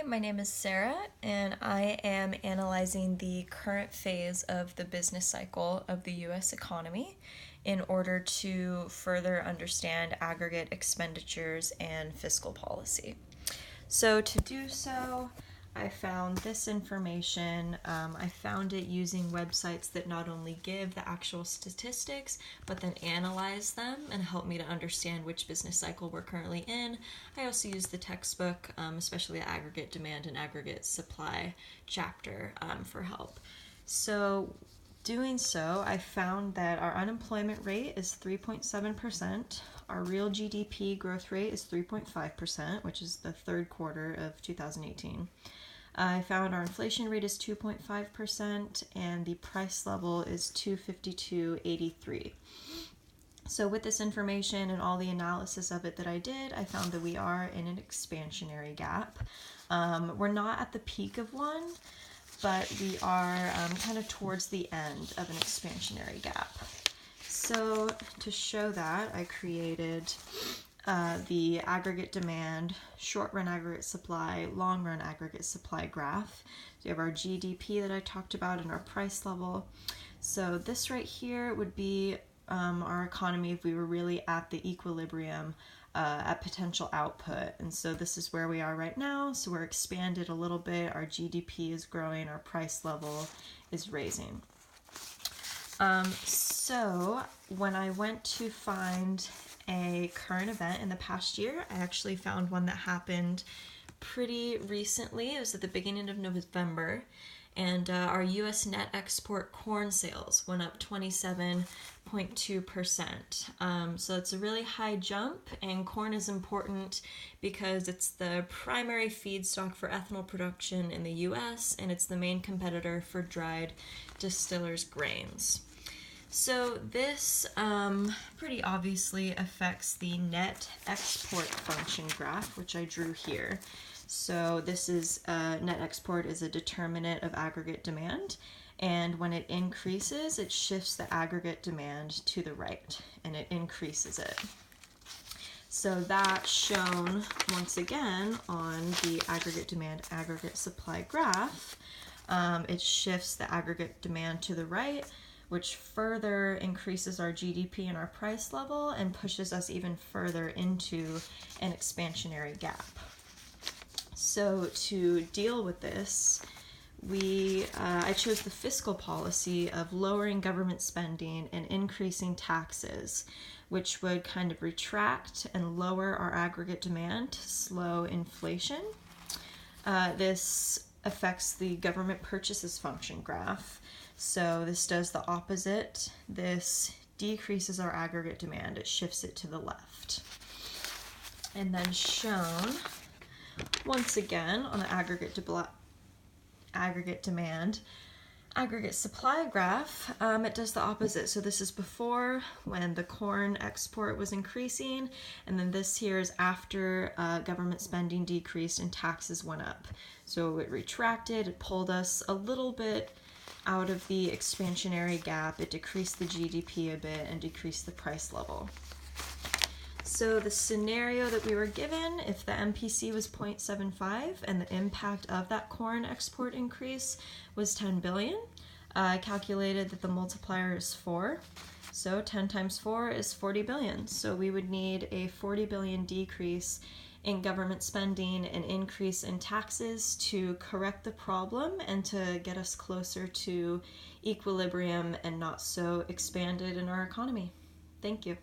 my name is Sarah, and I am analyzing the current phase of the business cycle of the US economy in order to further understand aggregate expenditures and fiscal policy. So, to do so, I found this information. I found it using websites that not only give the actual statistics, but then analyze them and help me to understand which business cycle we're currently in. I also use the textbook, especially the aggregate demand and aggregate supply chapter, for help. So, doing so, I found that our unemployment rate is 3.7%. Our real GDP growth rate is 3.5%, which is the third quarter of 2018. I found our inflation rate is 2.5%, and the price level is 252.83. So with this information and all the analysis of it that I did, I found that we are in an expansionary gap. We're not at the peak of one, but we are kind of towards the end of an expansionary gap. So to show that, I created the aggregate demand, short-run aggregate supply, long-run aggregate supply graph. So you have our GDP that I talked about and our price level. So this right here would be our economy if we were really at the equilibrium at potential output. And so this is where we are right now. So we're expanded a little bit. Our GDP is growing. Our price level is raising. So when I went to find a current event in the past year, I actually found one that happened pretty recently. It was at the beginning of November, and our U.S. net export corn sales went up 27.2%. So it's a really high jump, and corn is important because it's the primary feedstock for ethanol production in the U.S., and it's the main competitor for dried distillers' grains. So this pretty obviously affects the net export function graph, which I drew here. So this is net export is a determinant of aggregate demand, and when it increases, it shifts the aggregate demand to the right, and it increases it. So that's shown once again on the aggregate demand, aggregate supply graph. It shifts the aggregate demand to the right, which further increases our GDP and our price level and pushes us even further into an expansionary gap. So to deal with this, I chose the fiscal policy of lowering government spending and increasing taxes, which would kind of retract and lower our aggregate demand to slow inflation. This affects the government purchases function graph. So this does the opposite. This decreases our aggregate demand. It shifts it to the left. And then shown once again on the aggregate demand, aggregate supply graph, it does the opposite. So this is before, when the corn export was increasing, and then this here is after government spending decreased and taxes went up. So it retracted, it pulled us a little bit out of the expansionary gap. It decreased the GDP a bit and decreased the price level. So the scenario that we were given, if the MPC was 0.75 and the impact of that corn export increase was 10 billion, I calculated that the multiplier is 4. So 10 times 4 is 40 billion. So we would need a 40 billion decrease in government spending, an increase in taxes to correct the problem and to get us closer to equilibrium and not so expanded in our economy. Thank you.